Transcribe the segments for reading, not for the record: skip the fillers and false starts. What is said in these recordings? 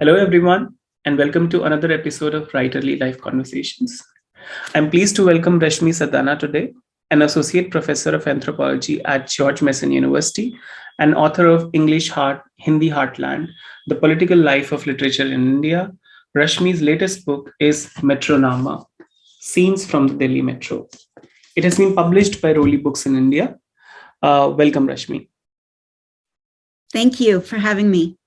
Hello, everyone, and welcome to another episode of Writerly Life Conversations. I'm pleased to welcome Rashmi Sadana today, an associate professor of anthropology at George Mason University and author of Hindi Heartland, The Political Life of Literature in India. Rashmi's latest book is METRONAMA, Scenes from the Delhi Metro. It has been published by Roli Books in India. Welcome, Rashmi. Thank you for having me.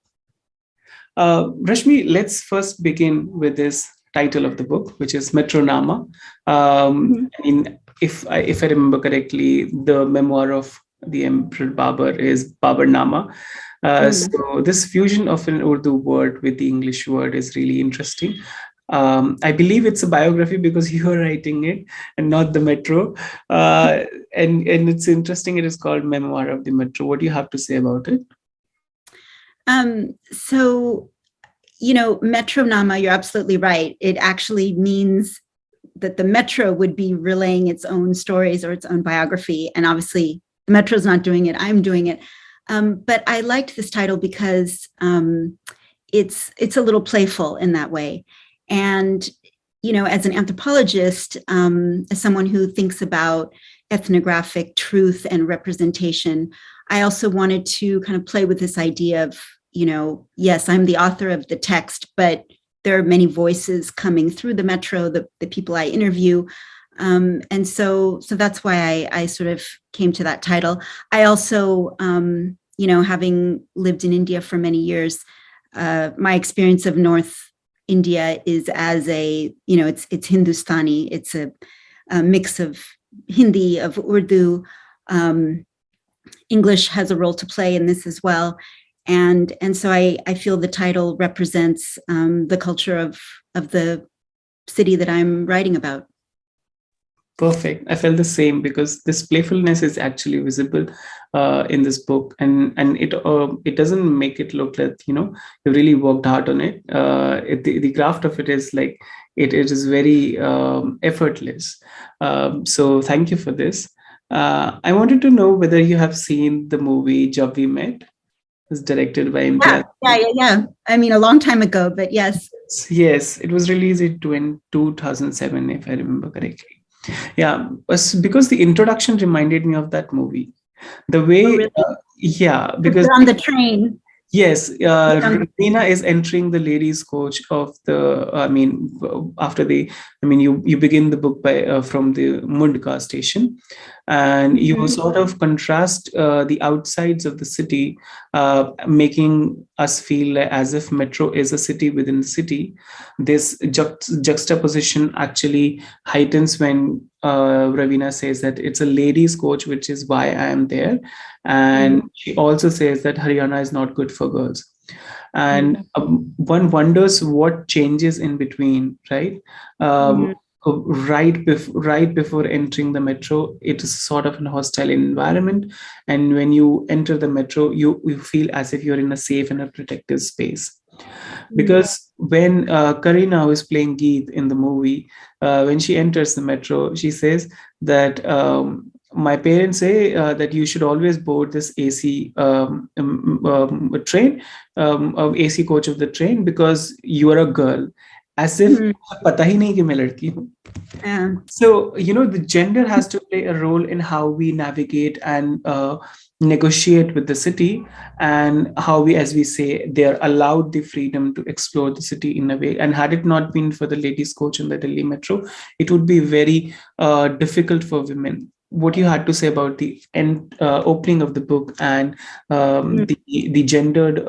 Rashmi, let's first begin with this title of the book, which is METRONAMA. If I remember correctly, the memoir of the Emperor Babur is Baburnama. So this fusion of an Urdu word with the English word is really interesting. I believe it's a biography because you are writing it and not the metro. And it's interesting. It is called Memoir of the Metro. What do you have to say about it? METRONAMA, you're absolutely right. It actually means that the metro would be relaying its own stories or its own biography. And obviously the metro's not doing it, I'm doing it. But I liked this title because it's a little playful in that way. And, as an anthropologist, as someone who thinks about ethnographic truth and representation, I also wanted to kind of play with this idea of, yes, I'm the author of the text, but there are many voices coming through the metro, the people I interview. And so that's why I sort of came to that title. I also, having lived in India for many years, my experience of North India is as it's Hindustani. It's a mix of Hindi, of Urdu. English has a role to play in this as well. And so I feel the title represents the culture of the city that I'm writing about. Perfect. I felt the same because this playfulness is actually visible in this book, and it doesn't make it look like you really worked hard on it. The craft of it is like it is very effortless. So thank you for this. I wanted to know whether you have seen the movie Jab We Met. It's directed by Imtiaz. Yeah. I mean, a long time ago, but yes. Yes, it was released in 2007, if I remember correctly. Yeah, because the introduction reminded me of that movie. The way, really? Because on the train. Yes, Reena is entering the ladies' coach of the. You begin the book by from the Mundka station, and you sort of contrast the outsides of the city, making us feel as if metro is a city within the city. This juxtaposition actually heightens when Ravina says that it's a ladies' coach, which is why I am there. And she also says that Haryana is not good for girls. And one wonders what changes in between, right? Right before entering the metro, it is sort of a hostile environment. And when you enter the metro, you feel as if you're in a safe and a protective space. Because when Karina, who is playing Geet in the movie, when she enters the metro, she says that my parents say that you should always board this AC train, AC coach of the train, because you are a girl. As if pata hi nahi ki main ladki hu. So, the gender has to play a role in how we navigate and negotiate with the city, and how we, as we say, they are allowed the freedom to explore the city in a way. And had it not been for the ladies' coach in the Delhi metro, it would be very difficult for women. What you had to say about the opening of the book and the gendered,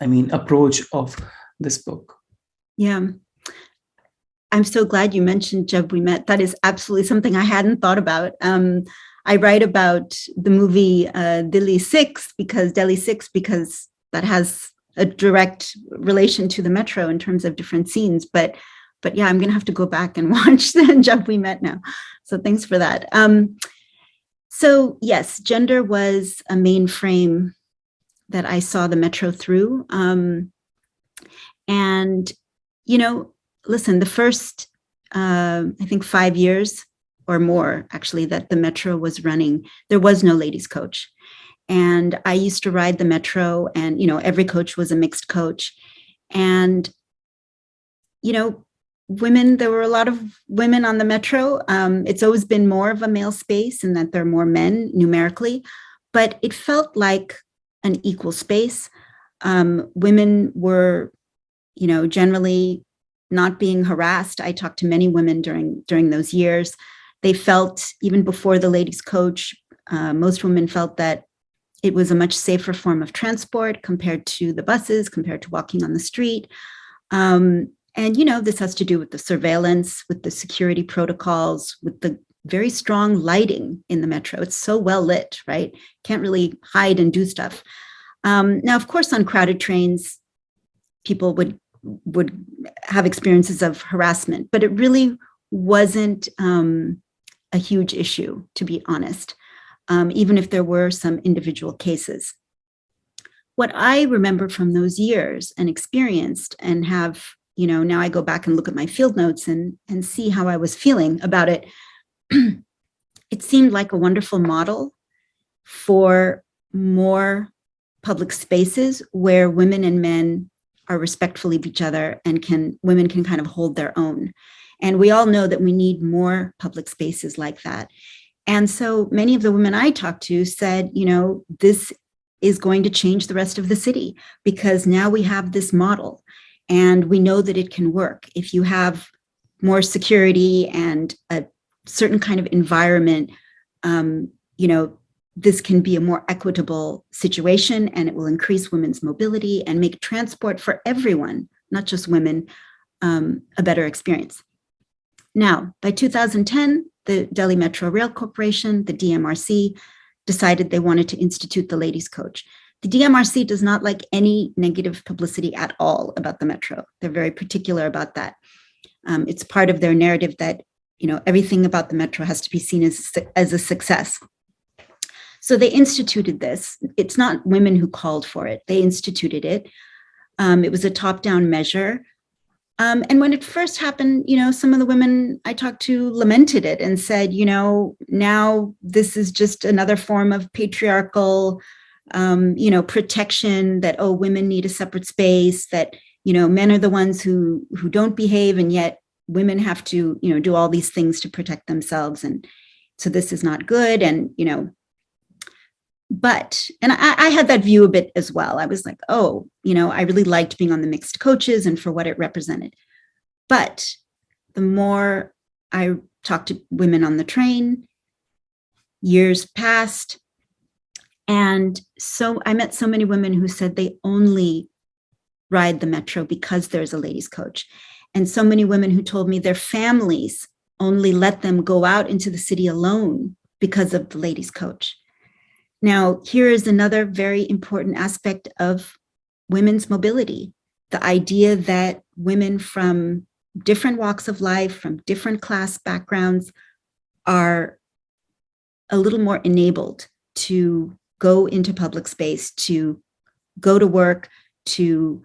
approach of this book. Yeah. I'm so glad you mentioned Jab We Met. That is absolutely something I hadn't thought about. I write about the movie Delhi 6 because that has a direct relation to the metro in terms of different scenes. But yeah, I'm going to have to go back and watch the Jab We Met now. So thanks for that. So yes, gender was a main frame that I saw the metro through. And, listen, the first, I think 5 years or more, actually, that the metro was running, there was no ladies coach. And I used to ride the metro, and, every coach was a mixed coach. And, women, there were a lot of women on the metro. It's always been more of a male space in that there are more men numerically, but it felt like an equal space. Women were, generally not being harassed. I talked to many women during those years. They felt, even before the ladies' coach, most women felt that it was a much safer form of transport compared to the buses, compared to walking on the street. And, this has to do with the surveillance, with the security protocols, with the very strong lighting in the metro. It's so well lit, right? Can't really hide and do stuff. Now, of course, on crowded trains, people would have experiences of harassment, but it really wasn't a huge issue, to be honest, even if there were some individual cases. What I remember from those years and experienced and have, now I go back and look at my field notes and see how I was feeling about it. It seemed like a wonderful model for more public spaces where women and men are respectful of each other and women can kind of hold their own. And we all know that we need more public spaces like that. And so many of the women I talked to said, this is going to change the rest of the city because now we have this model and we know that it can work. If you have more security and a certain kind of environment, this can be a more equitable situation and it will increase women's mobility and make transport for everyone, not just women, a better experience. Now, by 2010, the Delhi Metro Rail Corporation, the DMRC, decided they wanted to institute the ladies' coach. The DMRC does not like any negative publicity at all about the metro. They're very particular about that. It's part of their narrative that, everything about the metro has to be seen as a success. So they instituted this. It's not women who called for it. They instituted it. It was a top-down measure. And when it first happened, some of the women I talked to lamented it and said, now this is just another form of patriarchal, protection that, women need a separate space, that, men are the ones who don't behave, and yet women have to, do all these things to protect themselves. And so this is not good. And, but I had that view a bit as well. I was like, I really liked being on the mixed coaches and for what it represented. But the more I talked to women on the train, years passed. And so I met so many women who said they only ride the metro because there's a ladies' coach. And so many women who told me their families only let them go out into the city alone because of the ladies' coach. Now, here is another very important aspect of women's mobility, the idea that women from different walks of life, from different class backgrounds, are a little more enabled to go into public space, to go to work, to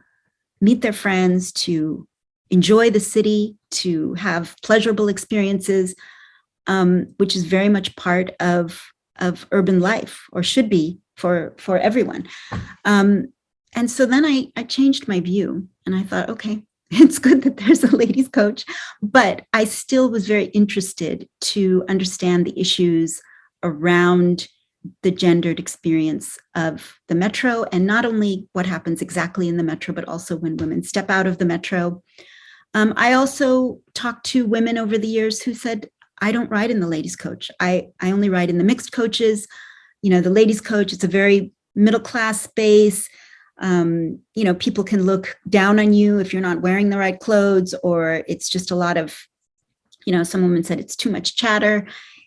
meet their friends, to enjoy the city, to have pleasurable experiences, which is very much part of urban life, or should be for everyone. And so then I changed my view and I thought, okay, it's good that there's a ladies' coach, but I still was very interested to understand the issues around the gendered experience of the metro, and not only what happens exactly in the metro, but also when women step out of the metro. I also talked to women over the years who said, I don't ride in the ladies' coach. I only ride in the mixed coaches. The ladies' coach, it's a very middle-class space. People can look down on you if you're not wearing the right clothes, or it's just a lot of, some women said it's too much chatter.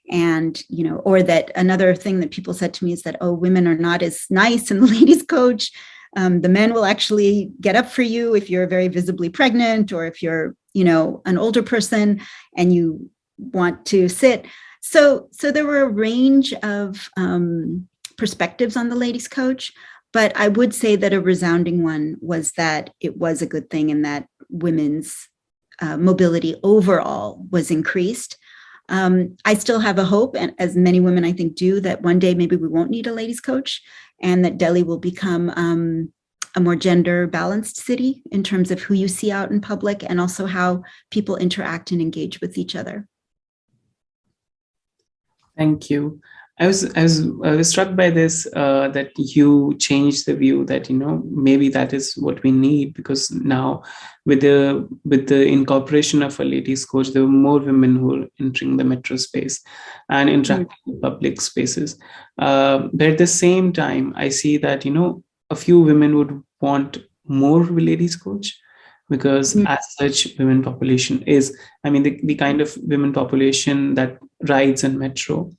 And, or that another thing that people said to me is that, women are not as nice in the ladies' coach. The men will actually get up for you if you're very visibly pregnant, or if you're, an older person and you want to sit. So there were a range of perspectives on the ladies' coach, but I would say that a resounding one was that it was a good thing and that women's mobility overall was increased. I still have a hope, and as many women I think do, that one day maybe we won't need a ladies' coach and that Delhi will become a more gender balanced city in terms of who you see out in public and also how people interact and engage with each other. Thank you. I was struck by this that you changed the view that maybe that is what we need, because now with the incorporation of a ladies coach, there were more women who are entering the metro space and interacting with public spaces. But at the same time, I see that a few women would want more ladies coach, because as such women population is, I mean, the kind of women population that rides in metro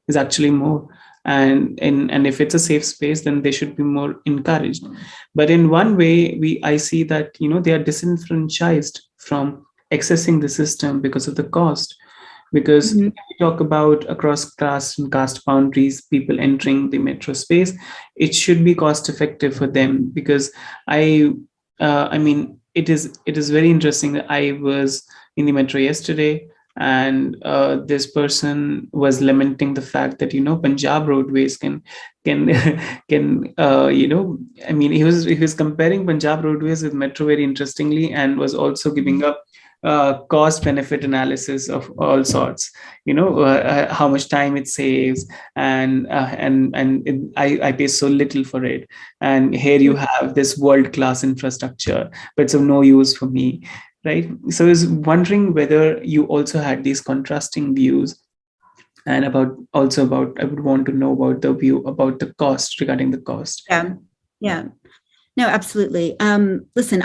is actually more, and if it's a safe space, then they should be more encouraged. But in one way, I see that they are disenfranchised from accessing the system because of the cost. Because if we talk about across class and caste boundaries, people entering the metro space, it should be cost effective for them. Because I mean, it is very interesting that I was in the metro yesterday, and this person was lamenting the fact that Punjab roadways can can I mean, he was comparing Punjab roadways with metro very interestingly, and was also giving up cost benefit analysis of all sorts, how much time it saves, and I pay so little for it, and here you have this world class infrastructure, but it's of no use for me, right? So I was wondering whether you also had these contrasting views, and I would want to know about the view about the cost, regarding the cost. Yeah. No, absolutely. Listen,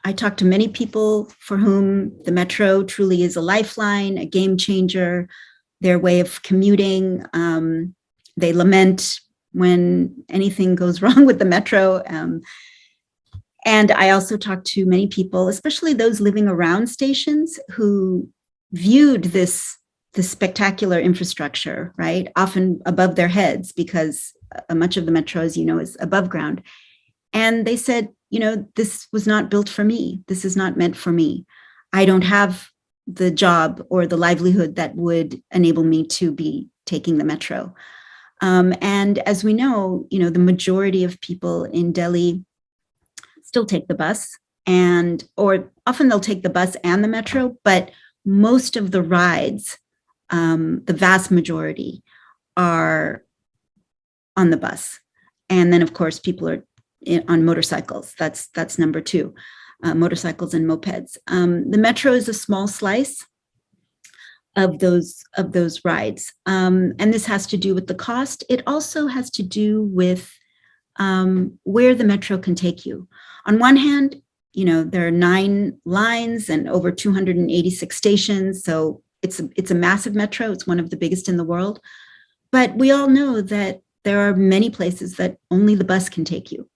I talk to many people for whom the metro truly is a lifeline, a game changer, their way of commuting. They lament when anything goes wrong with the metro. And I also talk to many people, especially those living around stations, who viewed this spectacular infrastructure, right, often above their heads, because much of the metro, as you know, is above ground. And they said, this was not built for me. This is not meant for me. I don't have the job or the livelihood that would enable me to be taking the metro. And as we know, the majority of people in Delhi still take the bus, or often they'll take the bus and the metro, but most of the rides, the vast majority, are on the bus. And then, of course, people are on motorcycles. That's number two, motorcycles and mopeds. The metro is a small slice of those rides, and this has to do with the cost. It also has to do with where the metro can take you. On one hand, there are 9 lines and over 286 stations, so it's a massive metro. It's one of the biggest in the world. But we all know that there are many places that only the bus can take you.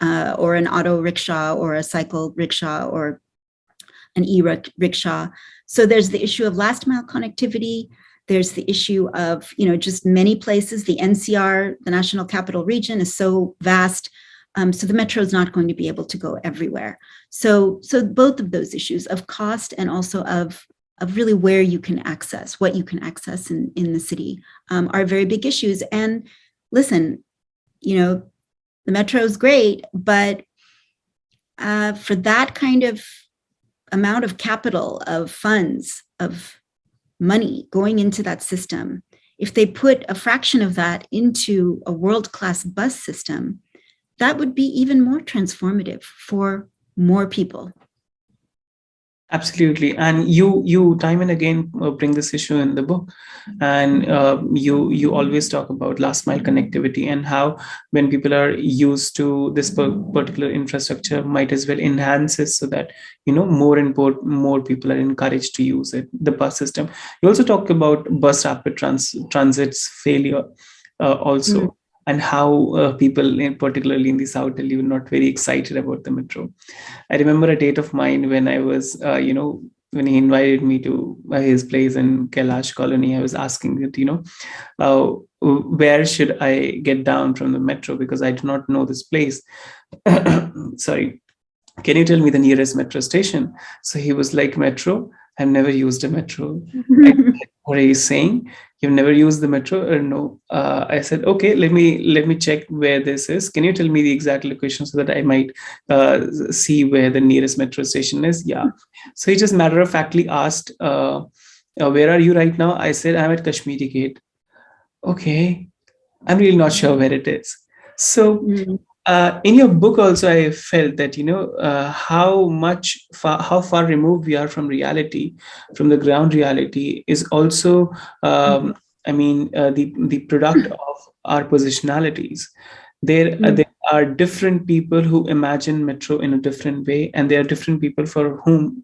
Or an auto rickshaw, or a cycle rickshaw, or an e-rickshaw. So there's the issue of last mile connectivity. There's the issue of, just many places. The NCR, the National Capital Region, is so vast. So the metro is not going to be able to go everywhere. So both of those issues of cost and also of really where you can access, what you can access in the city, are very big issues. And listen, the metro is great, but for that kind of amount of capital, of funds, of money going into that system, if they put a fraction of that into a world-class bus system, that would be even more transformative for more people. Absolutely. And you time and again bring this issue in the book, and you always talk about last mile connectivity, and how when people are used to this particular infrastructure, might as well enhance it so that more people are encouraged to use it, the bus system. You also talk about bus rapid transit's failure also. And how people, particularly in the South Delhi, were not very excited about the metro. I remember a date of mine when I was, when he invited me to his place in Kailash Colony. I was asking that, where should I get down from the metro, because I do not know this place. Sorry, can you tell me the nearest metro station? So he was like, metro? I've never used a metro. What are you saying? You've never used the metro? Or no? I said, okay, let me check where this is. Can you tell me the exact location so that I might see where the nearest metro station is? Yeah. So he just matter of factly asked, where are you right now? I said, I'm at Kashmiri Gate. Okay, I'm really not sure where it is. So in your book also, I felt that, how far removed we are from reality, from the ground reality, is also the product of our positionalities. There are different people who imagine metro in a different way, and there are different people for whom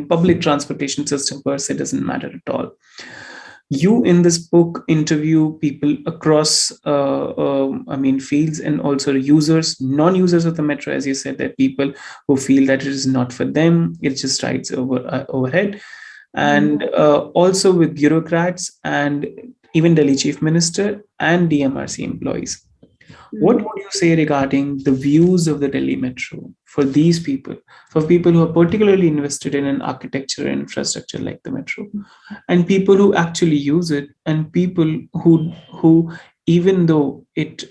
public transportation system per se doesn't matter at all. You in this book interview people across fields, and also users, non-users of the metro, as you said, that people who feel that it is not for them, it just rides overhead, and also with bureaucrats and even Delhi chief minister and DMRC employees. What would you say regarding the views of the Delhi Metro for these people, for people who are particularly invested in an architecture and infrastructure like the metro, and people who actually use it, and people who even though it,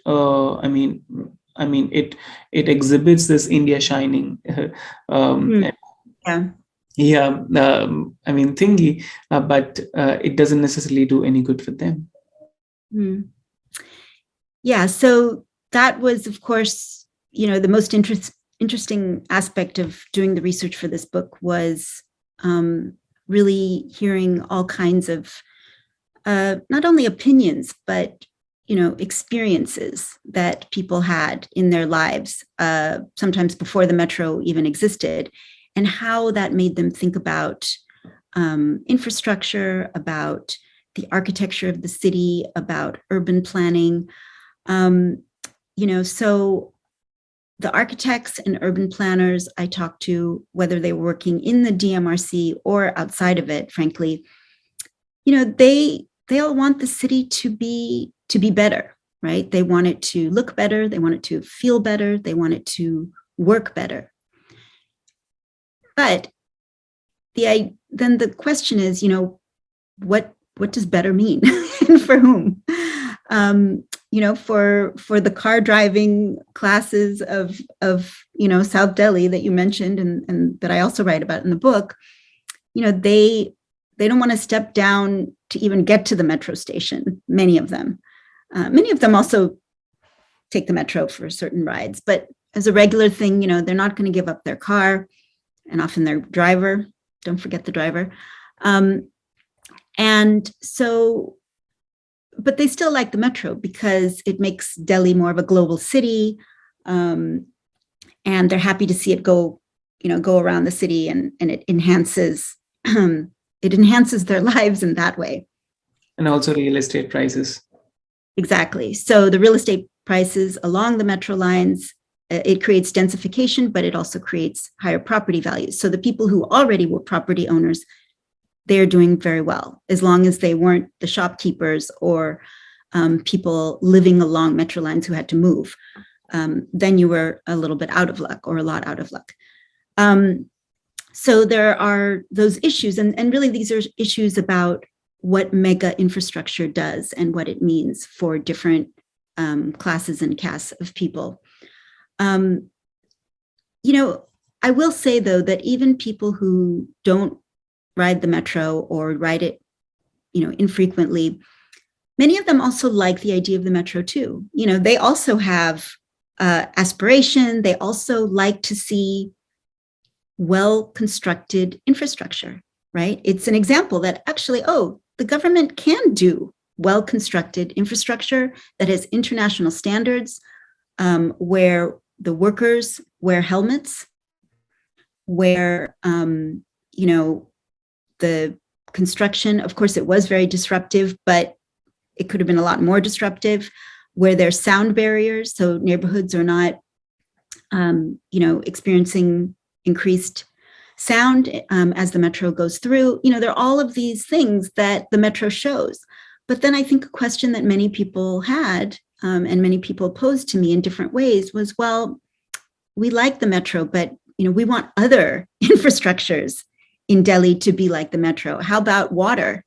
it exhibits this India shining, thingy, but it doesn't necessarily do any good for them. Yeah, so that was, of course, the most interesting aspect of doing the research for this book was really hearing all kinds of not only opinions, but experiences that people had in their lives, sometimes before the metro even existed, and how that made them think about infrastructure, about the architecture of the city, about urban planning. So the architects and urban planners I talked to, whether they were working in the DMRC or outside of it, frankly, they all want the city to be better, right? They want it to look better. They want it to feel better. They want it to work better. But then the question is, what does better mean and for whom? For the car driving classes of South Delhi that you mentioned, and that I also write about in the book, they don't want to step down to even get to the metro station. Many of them also take the metro for certain rides, but as a regular thing, they're not going to give up their car, and often their driver. Don't forget the driver. And so, but they still like the metro because it makes Delhi more of a global city, and they're happy to see it go around the city, and it enhances their lives in that way. And also real estate prices. Exactly. So the real estate prices along the metro lines, it creates densification, but it also creates higher property values. So the people who already were property owners, they're doing very well, as long as they weren't the shopkeepers or people living along metro lines who had to move. Then you were a little bit out of luck, or a lot out of luck. So there are those issues, and really these are issues about what mega infrastructure does and what it means for different classes and castes of people. I will say, though, that even people who don't ride the metro or ride it, infrequently, many of them also like the idea of the metro too. They also have aspiration. They also like to see well-constructed infrastructure, right? It's an example that actually, the government can do well-constructed infrastructure that has international standards, where the workers wear helmets, where, the construction, of course, it was very disruptive, but it could have been a lot more disruptive, where there's sound barriers, so neighborhoods are not, experiencing increased sound as the metro goes through. There are all of these things that the metro shows. But then I think a question that many people had, and many people posed to me in different ways, was, well, we like the metro, but we want other infrastructures in Delhi to be like the metro. How about water?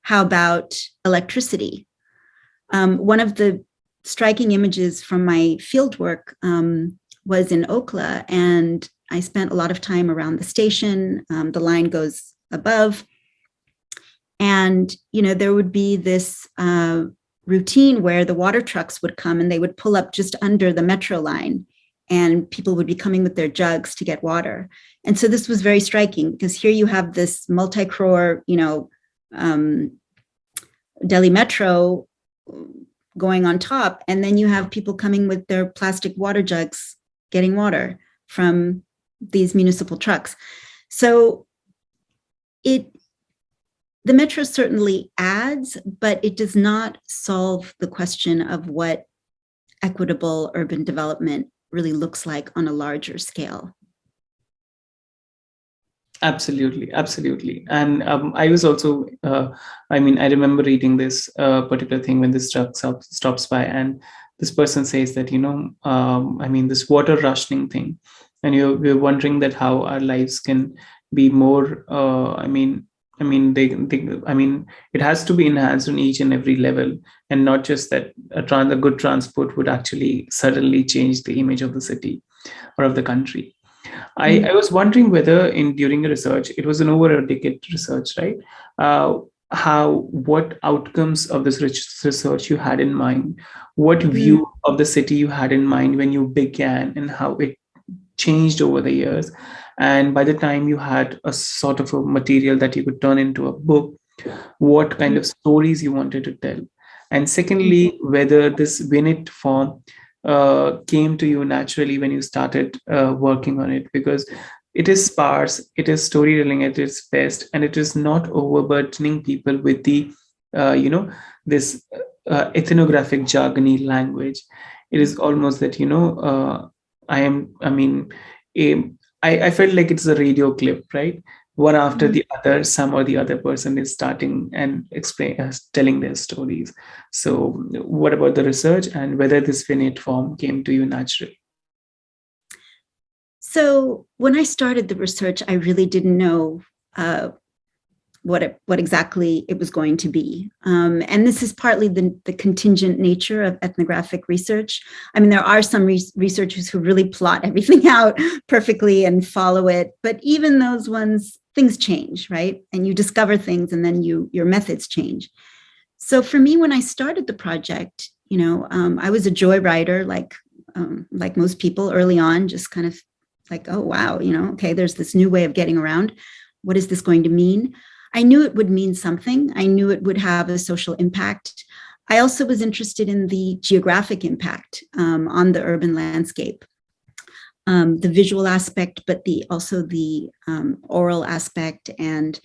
How about electricity? One of the striking images from my fieldwork was in Okla, and I spent a lot of time around the station. The line goes above, and there would be this routine where the water trucks would come and they would pull up just under the metro line, and people would be coming with their jugs to get water. And so this was very striking, because here you have this multi-crore, Delhi Metro going on top, and then you have people coming with their plastic water jugs getting water from these municipal trucks. So the metro certainly adds, but it does not solve the question of what equitable urban development really looks like on a larger scale. Absolutely. And I was also, I remember reading this particular thing when this truck stops by, and this person says that, this water rationing thing, and we're wondering that how our lives can be more, it has to be enhanced on each and every level, and not just that a good transport would actually suddenly change the image of the city or of the country. I was wondering whether during the research, it was an over a decade research, right? What outcomes of this research you had in mind, what view of the city you had in mind when you began, and how it changed over the years. And by the time you had a sort of a material that you could turn into a book, what kind of stories you wanted to tell. And secondly, whether this vignette form came to you naturally when you started working on it, because it is sparse, it is storytelling at its best, and it is not overburdening people with the, this ethnographic jargony language. It is almost that, I felt like it's a radio clip, right? One after the other, some or the other person is starting and telling their stories. So what about the research, and whether this vignette form came to you naturally? So when I started the research, I really didn't know what exactly it was going to be. And this is partly the contingent nature of ethnographic research. There are some researchers who really plot everything out perfectly and follow it, but even those ones, things change, right? And you discover things, and then your methods change. So for me, when I started the project, I was a joyrider, like most people early on, just kind of like, oh, wow, okay, there's this new way of getting around. What is this going to mean? I knew it would mean something. I knew it would have a social impact. I also was interested in the geographic impact on the urban landscape, the visual aspect, but also the oral aspect, and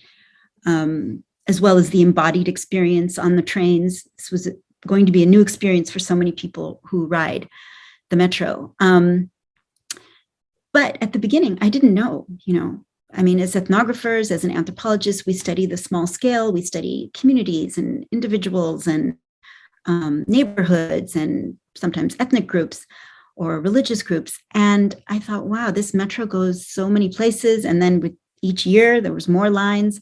as well as the embodied experience on the trains. This was going to be a new experience for so many people who ride the metro. But at the beginning, I didn't know, as ethnographers, as an anthropologist, we study the small scale, we study communities and individuals and neighborhoods and sometimes ethnic groups or religious groups. And I thought, wow, this metro goes so many places. And then with each year, there was more lines.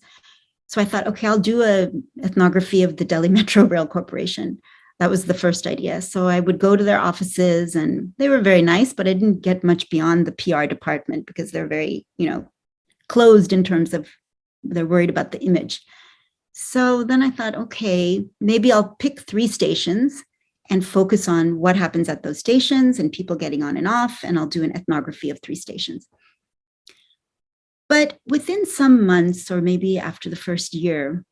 So I thought, okay, I'll do an ethnography of the Delhi Metro Rail Corporation. That was the first idea. So I would go to their offices, and they were very nice, but I didn't get much beyond the PR department, because they're very, closed in terms of they're worried about the image. So then I thought, okay, maybe I'll pick 3 stations and focus on what happens at those stations and people getting on and off, and I'll do an ethnography of 3 stations. But within some months, or maybe after the first year,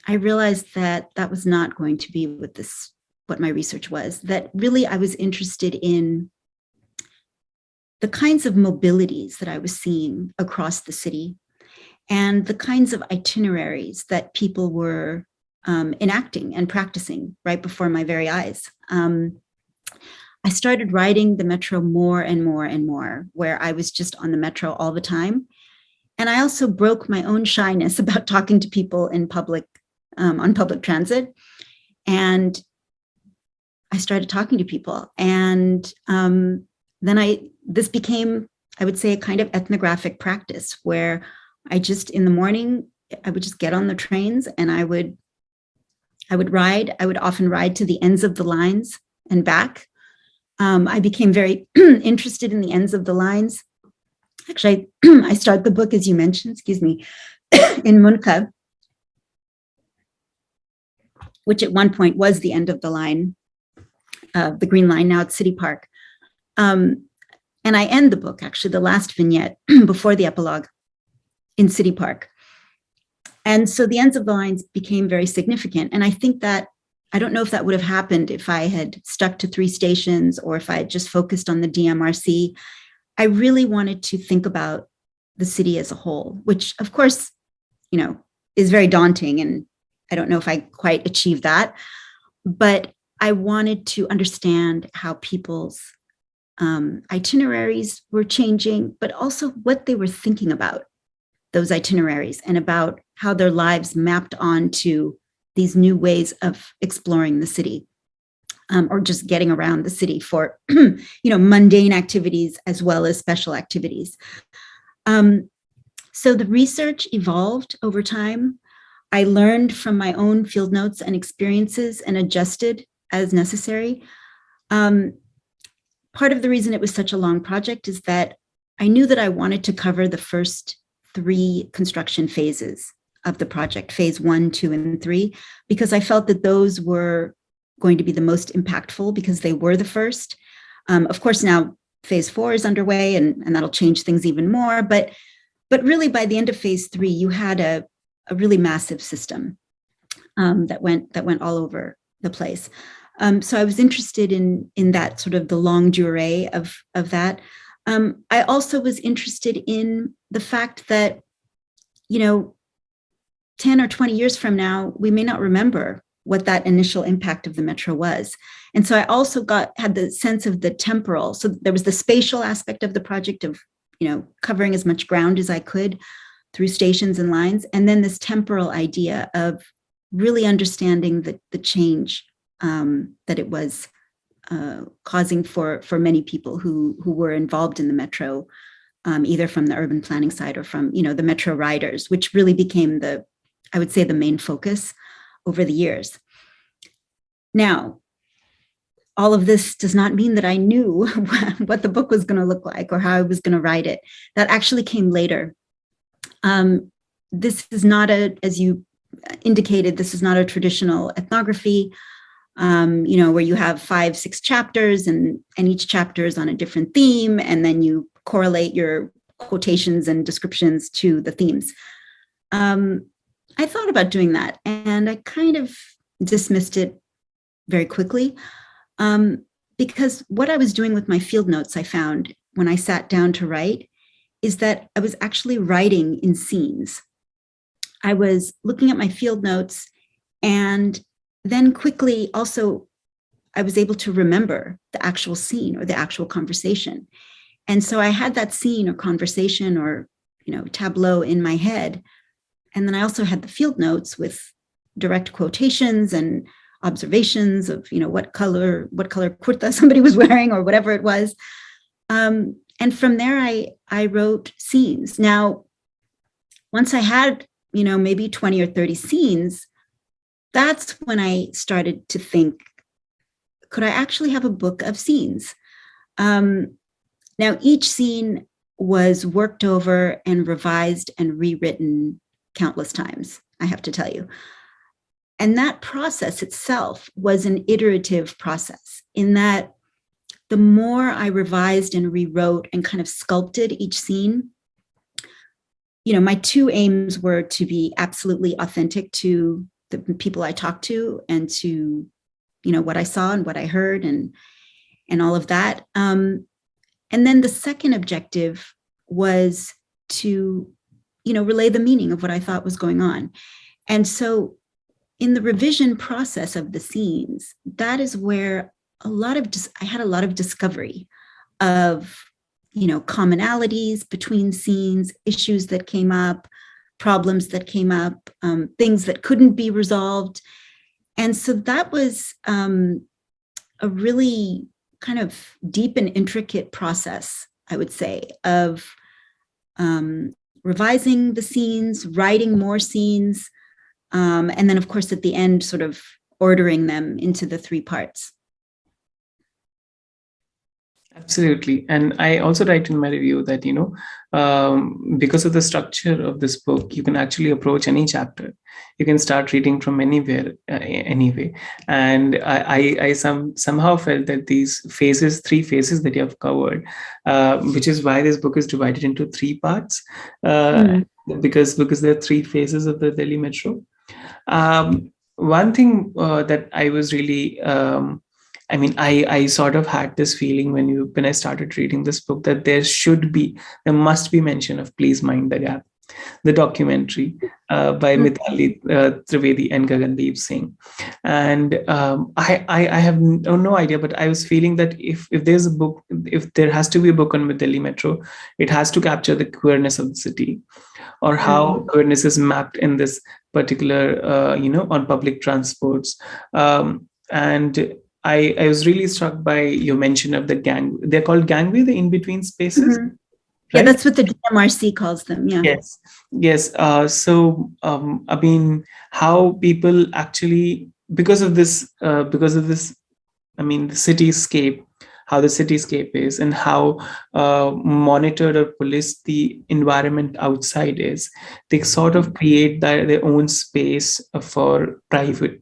I realized that was not going to be what my research was, that really I was interested in the kinds of mobilities that I was seeing across the city, and the kinds of itineraries that people were enacting and practicing right before my very eyes. I started riding the metro more and more and more, where I was just on the metro all the time. And I also broke my own shyness about talking to people in public, on public transit. And I started talking to people. And then this became, I would say, a kind of ethnographic practice, where I just, in the morning, I would just get on the trains and I would I would often ride to the ends of the lines and back. I became very interested in the ends of the lines. Actually, I start the book, as you mentioned, in Munka, which at one point was the end of the line, the Green Line, now it's City Park. And I end the book, actually, the last vignette before the epilogue, in City Park. And so the ends of the lines became very significant. And I think that, I don't know if that would have happened if I had stuck to 3 stations or if I had just focused on the DMRC. I really wanted to think about the city as a whole, which of course, is very daunting. And I don't know if I quite achieved that, but I wanted to understand how people's itineraries were changing, but also what they were thinking about those itineraries and about how their lives mapped onto these new ways of exploring the city, or just getting around the city for, mundane activities as well as special activities. So the research evolved over time. I learned from my own field notes and experiences and adjusted as necessary. Part of the reason it was such a long project is that I knew that I wanted to cover the first 3 construction phases of the project, phase 1, 2, and 3, because I felt that those were going to be the most impactful because they were the first. Of course, now phase 4 is underway and that'll change things even more. But really by the end of phase 3, you had a really massive system that went all over the place. So I was interested in that sort of the longue durée of that. I also was interested in the fact that, 10 or 20 years from now, we may not remember what that initial impact of the metro was. And so I also had the sense of the temporal. So there was the spatial aspect of the project of, covering as much ground as I could through stations and lines. And then this temporal idea of really understanding the change that it was causing for many people who were involved in the metro, either from the urban planning side or from, the metro riders, which really became I would say the main focus over the years. Now, all of this does not mean that I knew what the book was going to look like or how I was going to write it. That actually came later. This is not as you indicated, this is not a traditional ethnography, where you have 5, 6 chapters and each chapter is on a different theme, and then you correlate your quotations and descriptions to the themes. I thought about doing that and I kind of dismissed it very quickly, because what I was doing with my field notes, I found when I sat down to write, is that I was actually writing in scenes. I was looking at my field notes, and then quickly also I was able to remember the actual scene or the actual conversation. And so I had that scene or conversation or, tableau in my head. And then I also had the field notes with direct quotations and observations of, what color kurta somebody was wearing or whatever it was. And from there, I wrote scenes. Now, once I had, maybe 20 or 30 scenes, that's when I started to think, could I actually have a book of scenes? Now, each scene was worked over and revised and rewritten countless times, I have to tell you. And that process itself was an iterative process in that the more I revised and rewrote and kind of sculpted each scene, my 2 aims were to be absolutely authentic to the people I talked to and to, what I saw and what I heard and all of that. And then the second objective was to, relay the meaning of what I thought was going on. And so in the revision process of the scenes, that is where I had a lot of discovery of, commonalities between scenes, issues that came up, problems that came up, things that couldn't be resolved. And so that was a really kind of deep and intricate process, I would say, of revising the scenes, writing more scenes, And then, of course, at the end, sort of ordering them into the 3 parts. Absolutely. And I also write in my review that, because of the structure of this book, you can actually approach any chapter. You can start reading from anywhere, anyway. And I somehow felt that these 3 phases that you have covered, which is why this book is divided into 3 parts, because there are 3 phases of the Delhi Metro. One thing that I was really I sort of had this feeling when I started reading this book that there must be mention of Please Mind the Gap, the documentary by Mithali Trivedi and Gagandeep Singh. And I have no idea, but I was feeling that if there's a book, if there has to be a book on Delhi Metro, it has to capture the queerness of the city, or how queerness is mapped in this particular, on public transports. And I was really struck by your mention of the gang. They're called gangway, the in-between spaces. Right? Yeah, that's what the DMRC calls them. Yeah. Yes. So, how people actually, because of this, the cityscape, how the cityscape is, and how monitored or policed the environment outside is, they sort of create their own space for private,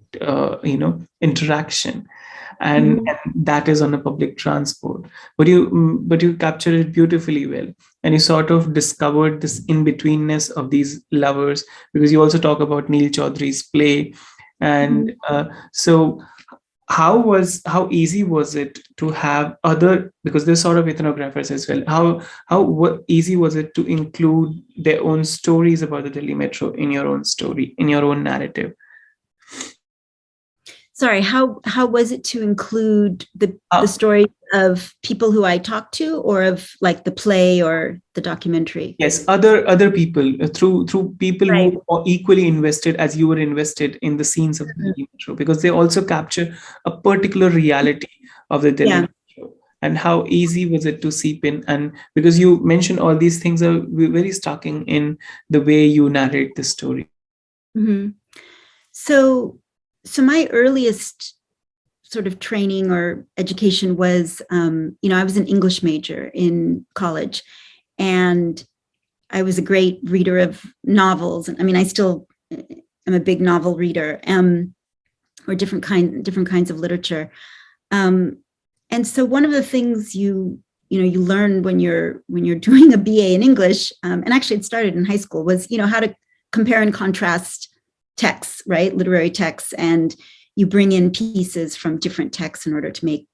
interaction. And that is on a public transport, but you captured it beautifully well, and you sort of discovered this in-betweenness of these lovers, because you also talk about Neil Chaudhary's play. And so how easy was it to have other, because they're sort of ethnographers as well, what easy was it to include their own stories about the Delhi Metro in your own story, in your own narrative? Sorry, how was it to include the story of people who I talked to, or of like the play or the documentary? Yes, other people, through people who are equally invested as you were invested in the scenes of the Delhi Metro, because they also capture a particular reality of the Delhi Metro. And how easy was it to seep in? And because you mentioned all these things are very striking in the way you narrate the story. So my earliest sort of training or education was, I was an English major in college, and I was a great reader of novels. I mean, I still am a big novel reader, or different kinds of literature. And so one of the things you learn when you're doing a BA in English, and actually it started in high school, was how to compare and contrast texts, right? Literary texts, and you bring in pieces from different texts in order to make,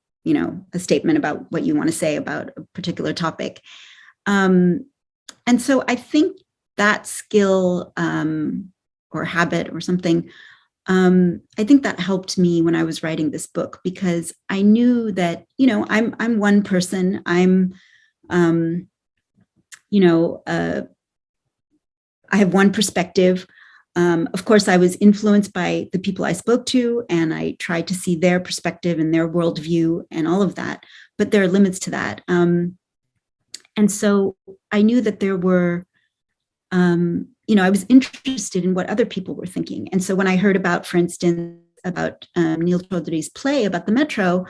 a statement about what you want to say about a particular topic. And so I think that skill, or habit or something, I think that helped me when I was writing this book, because I knew that, I'm one person. I have one perspective. Of course, I was influenced by the people I spoke to, and I tried to see their perspective and their worldview and all of that. But there are limits to that. And so I knew that there were, I was interested in what other people were thinking. And so when I heard about, for instance, about Neil Chaudhary's play about the Metro,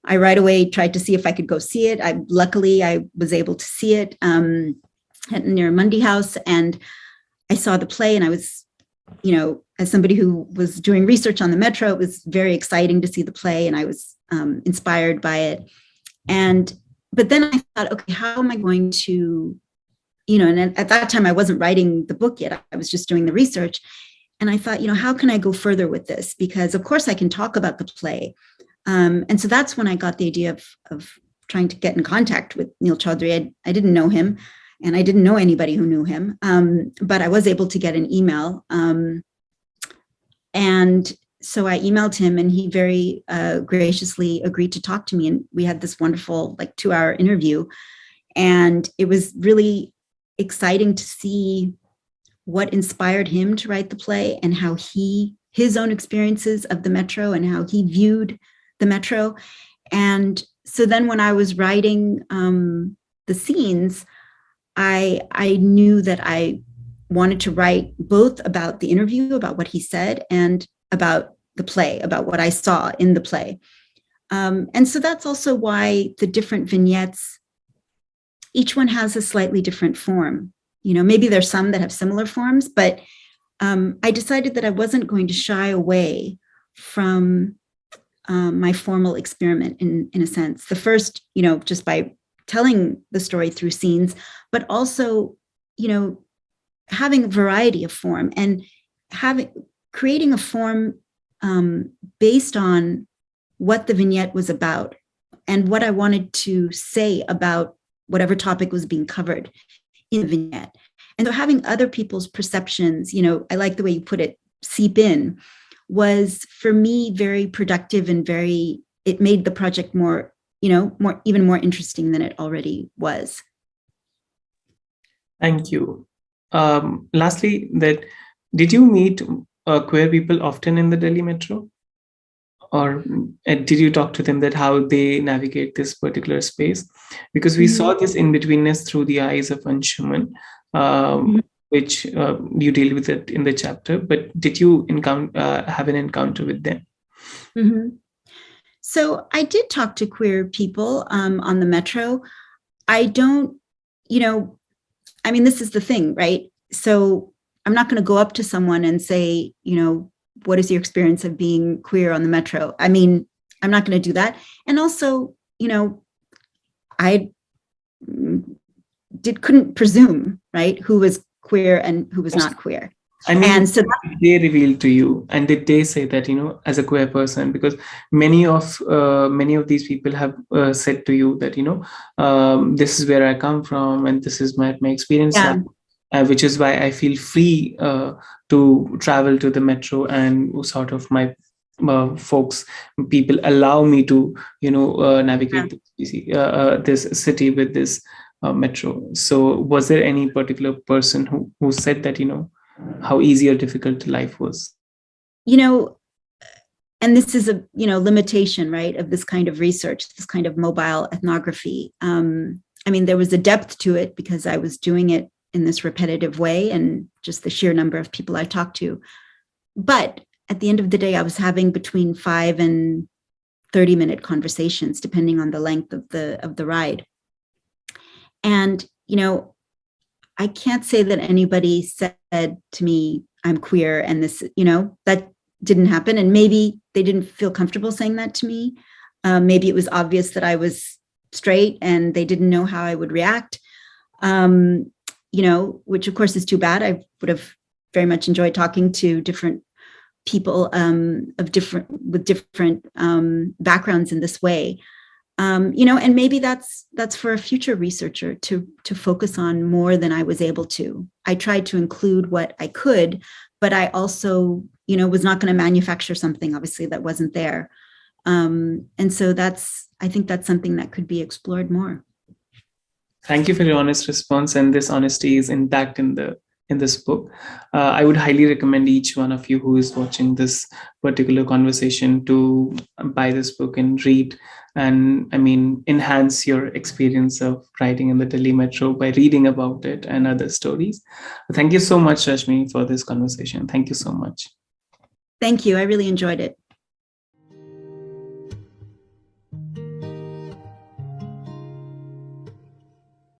I right away tried to see if I could go see it. Luckily, I was able to see it near Mundy House, and I saw the play, and I was, as somebody who was doing research on the Metro, it was very exciting to see the play, and I was inspired by it. But then I thought, okay, how am I going to, and at that time I wasn't writing the book yet. I was just doing the research. And I thought, how can I go further with this? Because of course I can talk about the play. And so that's when I got the idea of trying to get in contact with Neil Chaudhary. I didn't know him, and I didn't know anybody who knew him, but I was able to get an email. And so I emailed him, and he very graciously agreed to talk to me. And we had this wonderful 2-hour interview. And it was really exciting to see what inspired him to write the play, and how his own experiences of the Metro and how he viewed the Metro. And so then when I was writing the scenes, I knew that I wanted to write both about the interview, about what he said, and about the play, about what I saw in the play. And so that's also why the different vignettes, each one has a slightly different form. Maybe there's some that have similar forms, but I decided that I wasn't going to shy away from my formal experiment in a sense. The first, just by telling the story through scenes, but also, having a variety of form and creating a form based on what the vignette was about and what I wanted to say about whatever topic was being covered in the vignette. And so having other people's perceptions, I like the way you put it, seep in, was for me very productive and it made the project more, even more interesting than it already was. Thank you. Lastly, did you meet queer people often in the Delhi Metro? Or did you talk to them that how they navigate this particular space? Because we saw this in-betweenness through the eyes of Anshuman, which you deal with it in the chapter, but did you have an encounter with them? Mm-hmm. So I did talk to queer people on the Metro. I don't, this is the thing, right? So I'm not going to go up to someone and say, what is your experience of being queer on the Metro? I'm not going to do that. And also, I couldn't presume, right, who was queer and who was not queer. And so they revealed to you, and did they say that, as a queer person, because many of these people have said to you that, this is where I come from and this is my experience. Yeah. Which is why I feel free to travel to the Metro, and sort of my people allow me to, navigate this city with this Metro. So was there any particular person who said that, how easy or difficult life was? And this is a, limitation, right, of this kind of research, this kind of mobile ethnography. There was a depth to it because I was doing it in this repetitive way and just the sheer number of people I talked to. But at the end of the day, I was having between 5 and 30-minute conversations, depending on the length of the ride. And, I can't say that anybody said to me, I'm queer, and this, that didn't happen. And maybe they didn't feel comfortable saying that to me. Maybe it was obvious that I was straight and they didn't know how I would react. Which of course is too bad. I would have very much enjoyed talking to different people with different backgrounds in this way. And maybe that's for a future researcher to focus on more than I was able to. I tried to include what I could, but I also, was not going to manufacture something obviously that wasn't there. And so I think that's something that could be explored more. Thank you for your honest response, and this honesty is intact in this book. I would highly recommend each one of you who is watching this particular conversation to buy this book and read, and enhance your experience of writing in the Delhi Metro by reading about it and other stories. Thank you so much, Rashmi, for this conversation. Thank you so much. Thank you. I really enjoyed it.